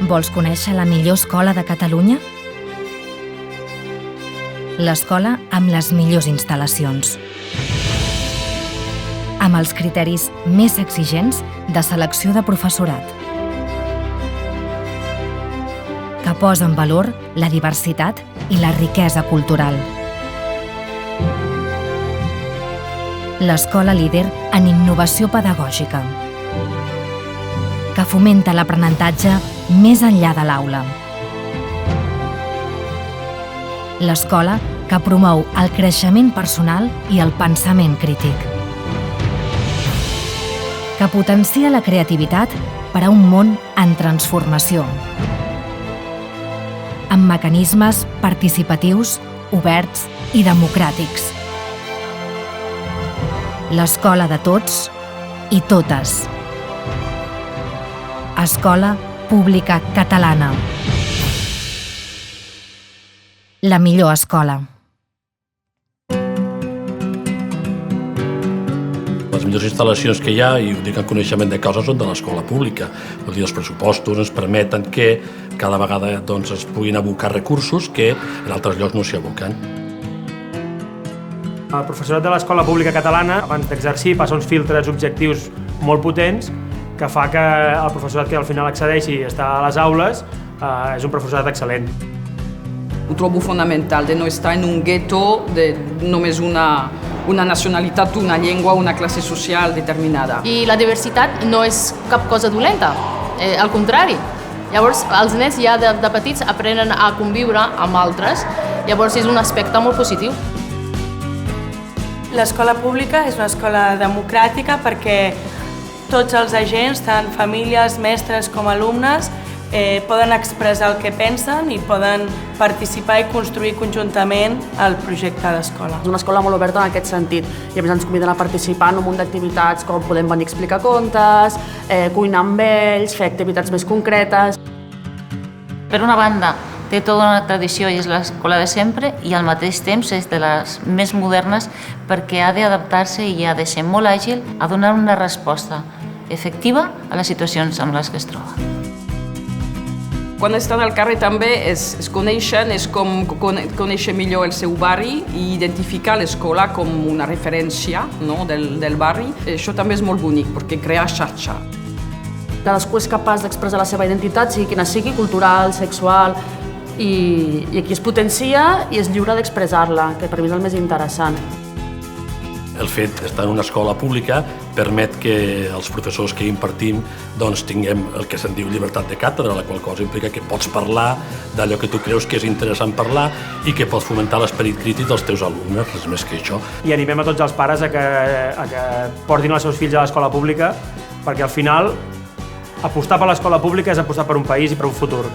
Vols conèixer la millor escola de Catalunya? L'escola amb les millors instal·lacions. Amb els criteris més exigents de selecció de professorat. Que posa en valor la diversitat i la riquesa cultural. L'escola líder en innovació pedagògica. Que fomenta l'aprenentatge més enllà de l'aula. L'escola que promou el creixement personal i el pensament crític. Que potencia la creativitat per a un món en transformació. Amb mecanismes participatius, oberts i democràtics. L'escola de tots i totes. Escola Pública Catalana. La millor escola. Les millors instal·lacions que hi ha, i ho dic en coneixement de causa, són de l'escola pública. Vull dir, els pressupostos ens permeten que cada vegada es puguin abocar recursos que en altres llocs no s'hi aboquen. El professorat de l'escola pública catalana, abans d'exercir, passa uns filtres objectius molt potents que fa que el professorat que al final accedeixi i està a les aules és un professorat excel·lent. Ho trobo fonamental de no estar en un gueto de només una nacionalitat, una llengua, una classe social determinada. I la diversitat no és cap cosa dolenta, al contrari. Llavors, els nens ja de petits aprenen a conviure amb altres, llavors és un aspecte molt positiu. L'escola pública és una escola democràtica perquè tots els agents, tant famílies, mestres com alumnes, poden expressar el que pensen i poden participar i construir conjuntament el projecte d'escola. És una escola molt oberta en aquest sentit i a més ens conviden a participar en un munt d'activitats com podem venir a explicar contes, cuinar amb ells, fer activitats més concretes. Per una banda, té tota una tradició i és l'escola de sempre i al mateix temps és de les més modernes perquè ha d'adaptar-se i ha de ser molt àgil a donar una resposta efectiva a les situacions amb les que es troba. Quan estan al carrer també es coneixen, és com conèixer millor el seu barri i identificar l'escola com una referència del barri. Això també és molt bonic perquè crea xarxa. Cadascú és capaç d'expressar la seva identitat, sigui quina sigui, cultural, sexual, i aquí es potencia i és lliure d'expressar-la, que per mi és el més interessant. El fet d'estar en una escola pública permet que els professors que impartim tinguem el que se'n diu llibertat de càtedra, la qual cosa implica que pots parlar d'allò que tu creus que és interessant parlar i que pots fomentar l'esperit crític dels teus alumnes, res més que això. I animem a tots els pares a que portin els seus fills a l'escola pública perquè al final apostar per l'escola pública és apostar per un país i per un futur.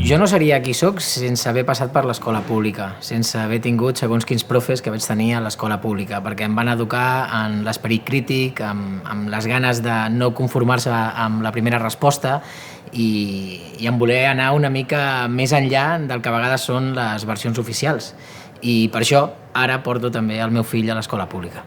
Jo no seria qui soc sense haver passat per l'escola pública, sense haver tingut segons quins profes que vaig tenir a l'escola pública, perquè em van educar en l'esperit crític, amb les ganes de no conformar-se amb la primera resposta i en voler anar una mica més enllà del que a vegades són les versions oficials. I per això ara porto també el meu fill a l'escola pública.